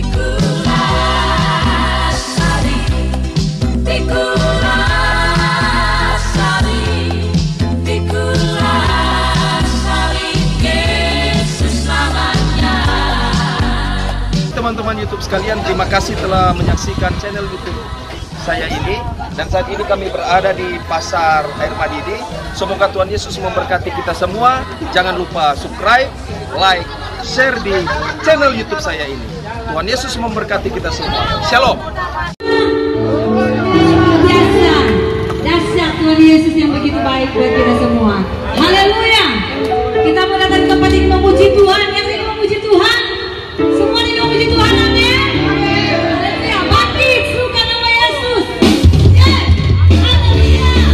Teman-teman YouTube sekalian, terima kasih telah menyaksikan channel YouTube saya ini. Dan saat ini kami berada di Pasar Air Madidi. Semoga Tuhan Yesus memberkati kita semua. Jangan lupa subscribe, like, share di channel YouTube saya ini. Tuhan Yesus memberkati kita semua. Shalom. Dahsyat Tuhan Yesus yang begitu baik buat kita semua. Haleluya. Kita mau datang ke tempat ini memuji Tuhan. Yang ingin memuji Tuhan, semua ini memuji Tuhan. Amin. Haleluya. Bangkit, suka nama Yesus. Haleluya. Maju, maju, maju.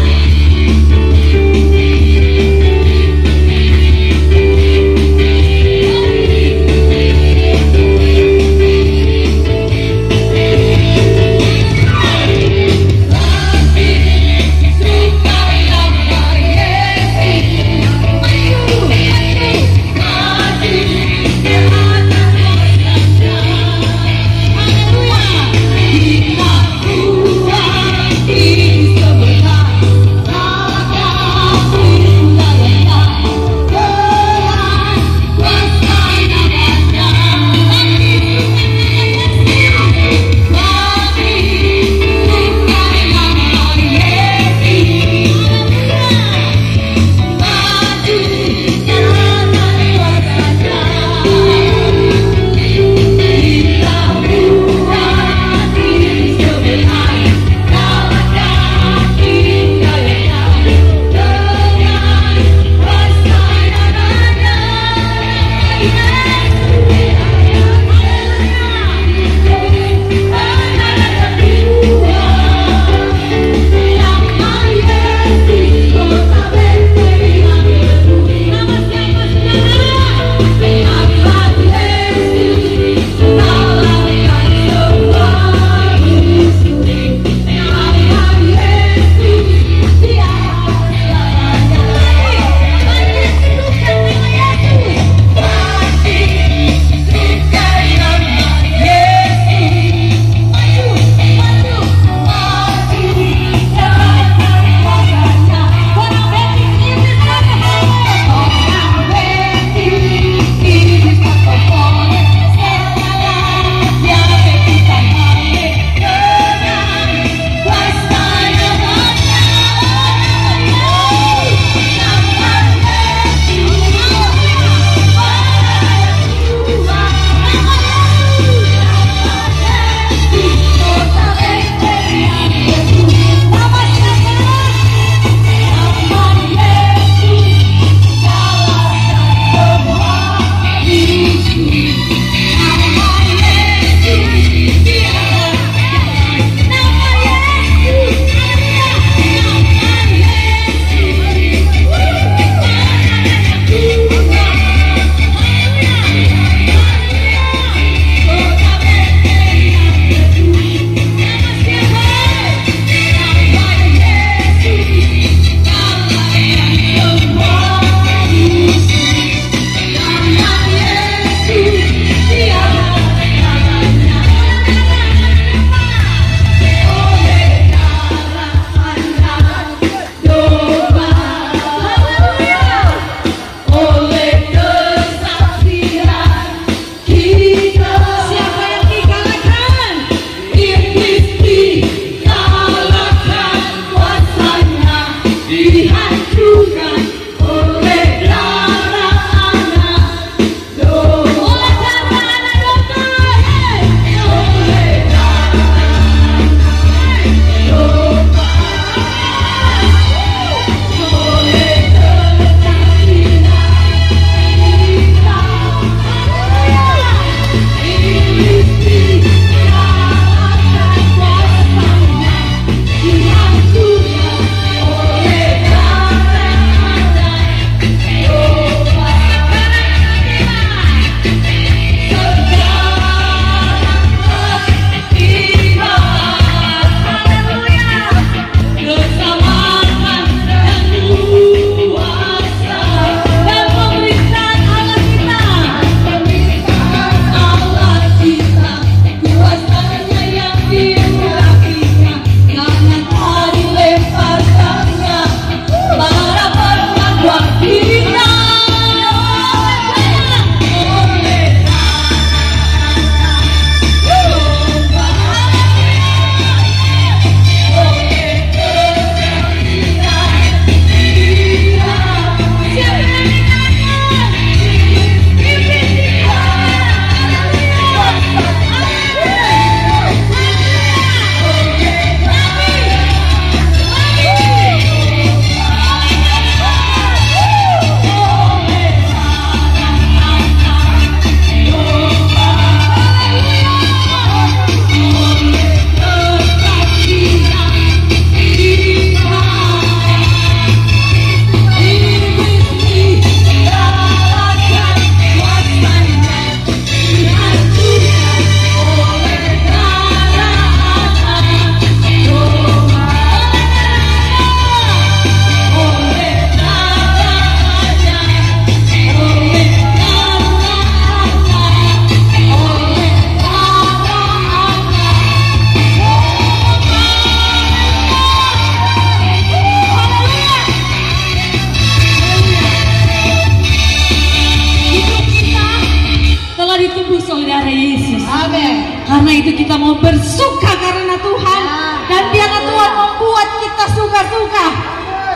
Yesus. Amin. Karena itu kita mau bersuka karena Tuhan. Dan biarlah Tuhan membuat kita suka-suka.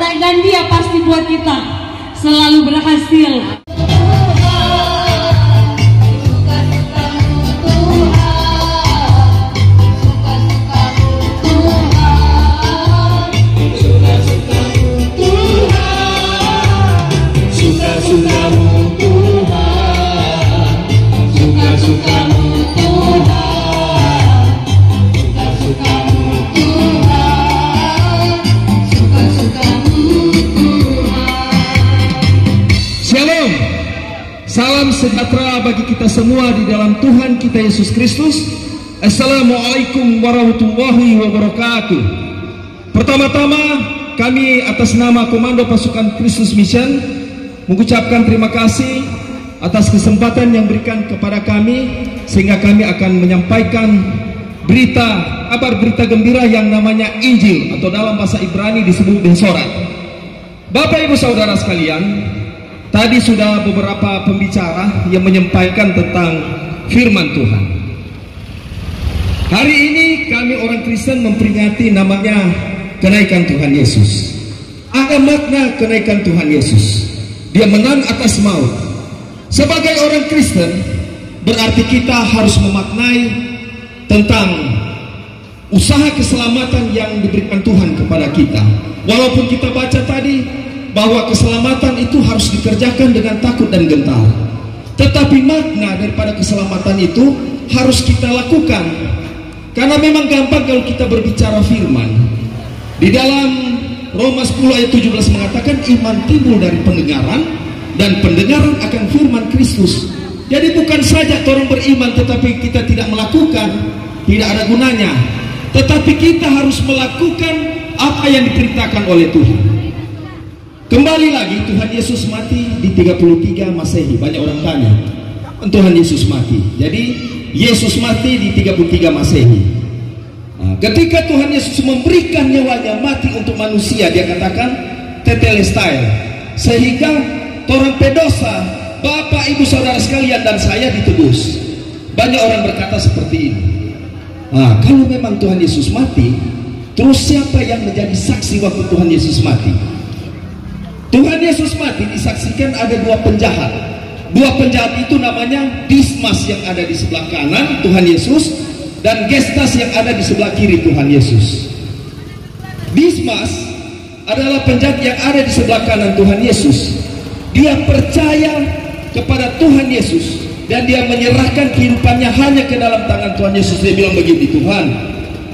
Dan Dia pasti buat kita selalu berhasil. Salam sejahtera bagi kita semua di dalam Tuhan kita Yesus Kristus. Assalamualaikum warahmatullahi wabarakatuh. Pertama-tama kami atas nama Komando Pasukan Kristus Mission mengucapkan terima kasih atas kesempatan yang berikan kepada kami, sehingga kami akan menyampaikan kabar berita gembira yang namanya Injil, atau dalam bahasa Ibrani disebut Bensorat. Bapak Ibu Saudara sekalian, tadi sudah beberapa pembicara yang menyampaikan tentang firman Tuhan. Hari ini kami orang Kristen memperingati namanya kenaikan Tuhan Yesus. Ada makna kenaikan Tuhan Yesus. Dia menang atas maut. Sebagai orang Kristen, berarti kita harus memaknai tentang usaha keselamatan yang diberikan Tuhan kepada kita. Walaupun kita baca tadi bahwa keselamatan itu harus dikerjakan dengan takut dan gentar, tetapi makna daripada keselamatan itu harus kita lakukan. Karena memang gampang kalau kita berbicara firman. Di dalam Roma 10 ayat 17 mengatakan iman timbul dari pendengaran, dan pendengaran akan firman Kristus. Jadi bukan saja orang beriman tetapi kita tidak melakukan, tidak ada gunanya. Tetapi kita harus melakukan apa yang diperintahkan oleh Tuhan. Kembali lagi, Tuhan Yesus mati di 33 Masehi. Banyak orang tanya, Tuhan Yesus mati. Jadi Yesus mati di 33 Masehi. Nah, ketika Tuhan Yesus memberikan nyawanya mati untuk manusia, dia katakan tetelestai, sehingga orang pedosa, Bapak Ibu Saudara sekalian dan saya ditebus. Banyak orang berkata seperti ini. Nah, kalau memang Tuhan Yesus mati, terus siapa yang menjadi saksi waktu Tuhan Yesus mati? Tuhan Yesus mati disaksikan ada dua penjahat. Dua penjahat itu namanya Dismas yang ada di sebelah kanan Tuhan Yesus, dan Gestas yang ada di sebelah kiri Tuhan Yesus. Dismas adalah penjahat yang ada di sebelah kanan Tuhan Yesus. Dia percaya kepada Tuhan Yesus dan dia menyerahkan kehidupannya hanya ke dalam tangan Tuhan Yesus. Dia bilang begini, Tuhan,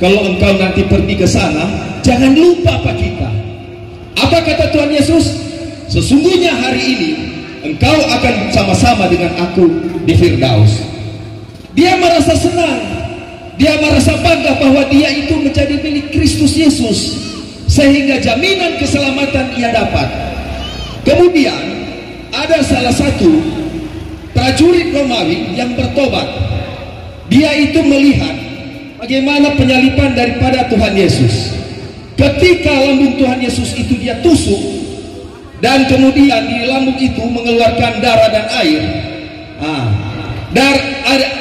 kalau engkau nanti pergi ke sana, jangan lupa apa kita. Apa kata Tuhan Yesus? Sesungguhnya hari ini engkau akan bersama-sama dengan aku di Firdaus. Dia merasa senang, dia merasa bangga bahwa dia itu menjadi milik Kristus Yesus, sehingga jaminan keselamatan ia dapat. Kemudian ada salah satu prajurit Romawi yang bertobat. Dia itu melihat bagaimana penyaliban daripada Tuhan Yesus. Ketika lambung Tuhan Yesus itu dia tusuk, dan kemudian di lambung itu mengeluarkan darah dan air.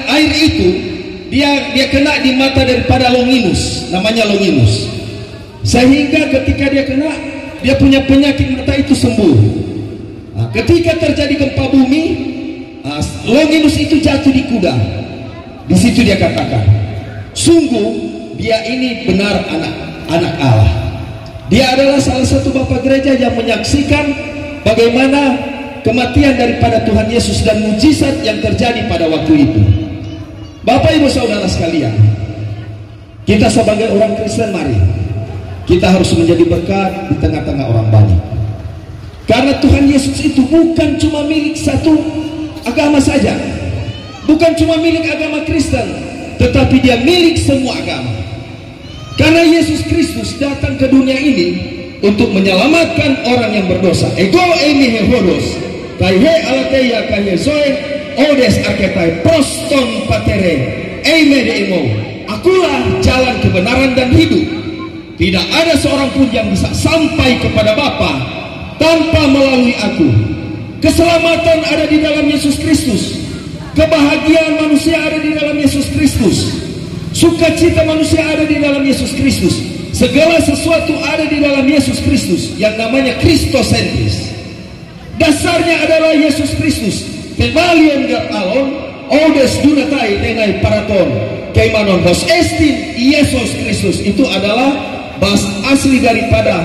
Air itu dia kena di mata daripada Longinus, namanya Longinus. Sehingga ketika dia kena, dia punya penyakit mata itu sembuh. Ketika terjadi gempa bumi, Longinus itu jatuh di kuda. Di situ dia katakan, sungguh dia ini benar anak Allah. Dia adalah salah satu bapak gereja yang menyaksikan bagaimana kematian daripada Tuhan Yesus dan mujizat yang terjadi pada waktu itu. Bapak Ibu Saudara sekalian, kita sebagai orang Kristen, mari kita harus menjadi berkat di tengah-tengah orang banyak. Karena Tuhan Yesus itu bukan cuma milik satu agama saja, bukan cuma milik agama Kristen, tetapi dia milik semua agama. Karena Yesus Kristus datang ke dunia ini untuk menyelamatkan orang yang berdosa. Ego emi hehodos, kai he alateia kai zoe, odes arketai proston patere, eme de emo. Akulah jalan kebenaran dan hidup. Tidak ada seorang pun yang bisa sampai kepada Bapa tanpa melalui aku. Keselamatan ada di dalam Yesus Kristus. Kebahagiaan manusia ada di dalam Yesus Kristus. Sukacita manusia ada di dalam Yesus Kristus. Segala sesuatu ada di dalam Yesus Kristus yang namanya Kristosentris. Dasarnya adalah Yesus Kristus. Temalion gar alon, odes dunatai tenai paraton, keimanon hos estin Yesus Kristus. Itu adalah bahasa asli daripada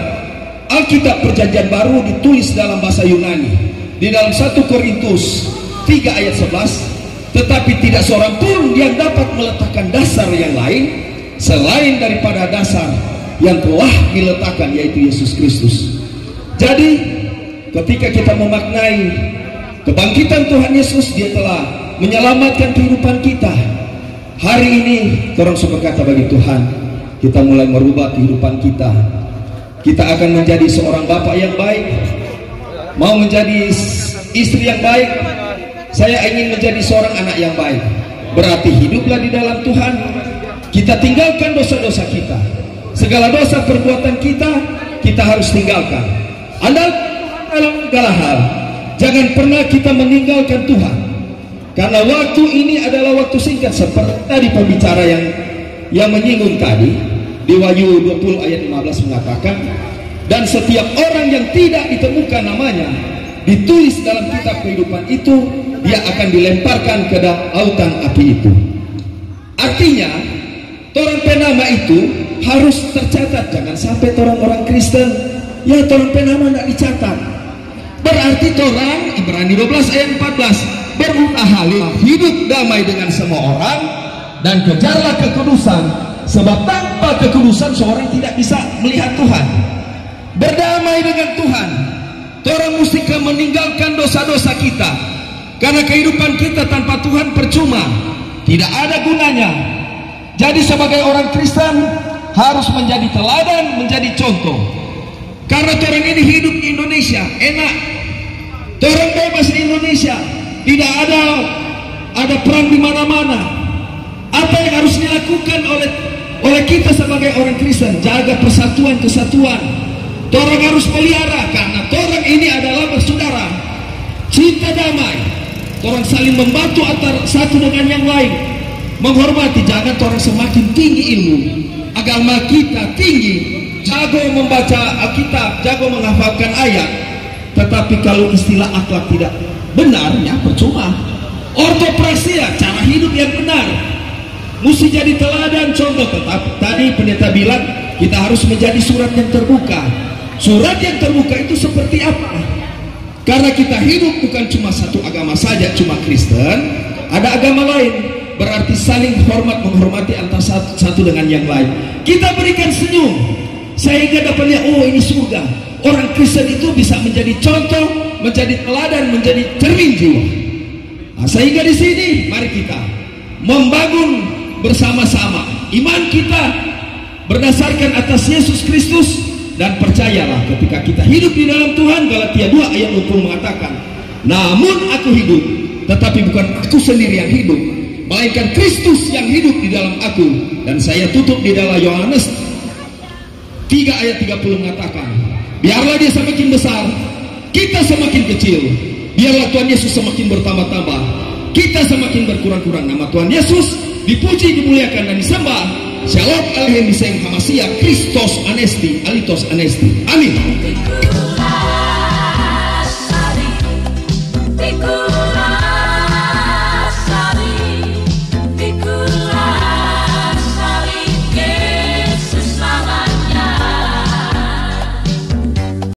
Alkitab Perjanjian Baru, ditulis dalam bahasa Yunani. Di dalam 1 Korintus 3 ayat 11, tetapi tidak seorang pun yang dapat meletakkan dasar yang lain selain daripada dasar yang telah diletakkan, yaitu Yesus Kristus. Jadi ketika kita memaknai kebangkitan Tuhan Yesus, Dia telah menyelamatkan kehidupan kita. Hari ini orang berkata bagi Tuhan, kita mulai merubah kehidupan kita. Kita akan menjadi seorang bapak yang baik, mau menjadi istri yang baik. Saya ingin menjadi seorang anak yang baik. Berarti hiduplah di dalam Tuhan. Kita tinggalkan dosa-dosa kita. Segala dosa perbuatan kita harus tinggalkan. Dalam segala hal, jangan pernah kita meninggalkan Tuhan. Karena waktu ini adalah waktu singkat, seperti tadi pembicara yang menyinggung tadi. Di Wahyu 20 ayat 15 mengatakan, dan setiap orang yang tidak ditemukan namanya ditulis dalam kitab kehidupan itu, dia akan dilemparkan ke lautan api itu. Artinya orang penama itu harus tercatat. Jangan sampai orang-orang Kristen ya orang penama tidak dicatat. Berarti orang Ibrani 12 ayat 14 berusaha hidup damai dengan semua orang dan kejarlah kekudusan, sebab tanpa kekudusan seorang tidak bisa melihat Tuhan. Berdamai dengan Tuhan, orang mesti meninggalkan dosa-dosa kita. Karena kehidupan kita tanpa Tuhan percuma, tidak ada gunanya. Jadi sebagai orang Kristen harus menjadi teladan, menjadi contoh. Karena orang ini hidup di Indonesia enak, orang bebas di Indonesia, tidak ada perang di mana-mana. Apa yang harus dilakukan oleh kita sebagai orang Kristen? Jaga persatuan, kesatuan. Orang harus pelihara, karena orang ini adalah bersaudara. Cinta damai, orang saling membantu antara satu dengan yang lain. Menghormati, jangan orang semakin tinggi ilmu, agama kita tinggi, jago membaca Alkitab, jago menghafalkan ayat, tetapi kalau istilah akhlak tidak benar, ya percuma. Ortopraxia, cara hidup yang benar, mesti jadi teladan, contoh. Tetapi tadi pendeta bilang kita harus menjadi surat yang terbuka. Surat yang terbuka itu seperti apa? Karena kita hidup bukan cuma satu agama saja, cuma Kristen, ada agama lain. Berarti saling hormat, menghormati antara satu dengan yang lain. Kita berikan senyum sehingga dapat lihat, oh ini surga. Orang Kristen itu bisa menjadi contoh, menjadi teladan, menjadi cermin jiwa. Nah, sehingga di sini mari kita membangun bersama-sama iman kita berdasarkan atas Yesus Kristus. Dan percayalah, ketika kita hidup di dalam Tuhan, Galatia 2 ayat 20 mengatakan, namun aku hidup, tetapi bukan aku sendiri yang hidup, melainkan Kristus yang hidup di dalam aku. Dan saya tutup di dalam Yohanes 3 ayat 30 mengatakan, biarlah dia semakin besar, kita semakin kecil. Biarlah Tuhan Yesus semakin bertambah-tambah, kita semakin berkurang-kurang. Nama Tuhan Yesus dipuji, dimuliakan, dan disembah. Shalom Alaihi Wasallam Hamasia Kristos Anesti Alitos Anesti. Amin.